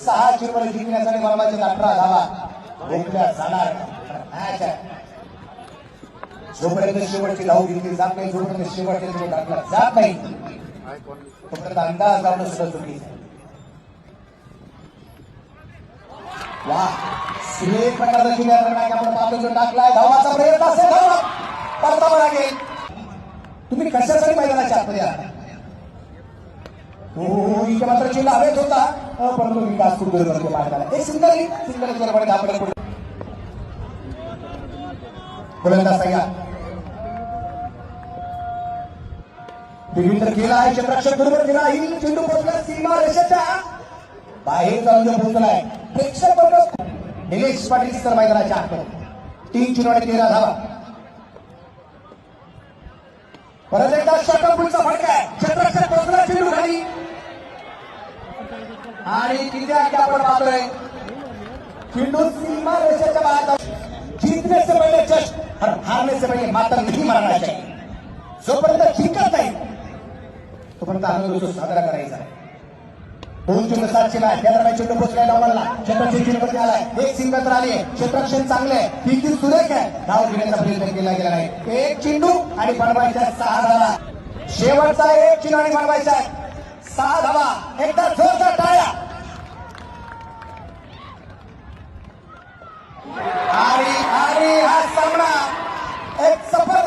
6 चेंडूवर जिंकण्यासाठी बनवायचे 18 धावा भोगल्या जाणार मॅच आहे. जोपर्यंत शेवटची धाव घेतली जात नाही, जोपर्यंत शेवटचे चेंडू टाकला जात नाही, तोपर्यंत अंदाज लावणं सुद्धा चुकीचं आहे. वा सुरेख प्रकारचा जिल्ह्यात आपण पाहतो जो टाकलाय. धावाचा प्रयत्न असेल, धावा परतावा लागेल. तुम्ही कशासाठी मैदानाच्या आतमध्ये आहात? हो इथे मात्र चेंडू हवेत होता, परंतु विकास खूप दूर करतो मार्गाला. एक सिंगल बरोबर धापडे पुढे गोलंदाज तयार. डिलिव्हर केला आहे, क्षेत्ररक्षक बरोबर केला. ही चेंडू पोहोचला सीमा रेषेच्या बाहेर जाऊन पोहोचलाय. प्रेक्षक वर्ग निलेश पाटील तर मैदानाच्या आतमध्ये 3 चेंडू 13 धावा. परत एकदा शटलपुलचा फटका आहे. क्षेत्ररक्षक पोहोचला चेंडू खाली आणि किती आपण पाहतोय चेंडू सीमा रेषेच्या बाहेर. जीतने से पहले जश्न और हारने से पहले मातम नहीं मारना चाहिए. जोपर्यंत जिंकत नाही तोपर्यंत आनंद उत्सव साजरा करायचा आहे. 2 चेंडू 7 चेंडू आहे. त्या दरम्यान चेंडू पोहोचलाय डावाला. क्षेत्ररक्षक चेंडूवरती आलाय. एक सिंगल तर आली आहे. क्षेत्ररक्षण चांगले आहे, किती सुरेख आहे. धाव घेण्याचा प्रयत्न केला गेला नाही. एक चेंडू आणि बनवायचा 6 धावा. शेवटचा एक चेंडू आणि बनवायचा 6 धावा. एकदा जोरदार टाळ्या. आणि हा सामना एक सफल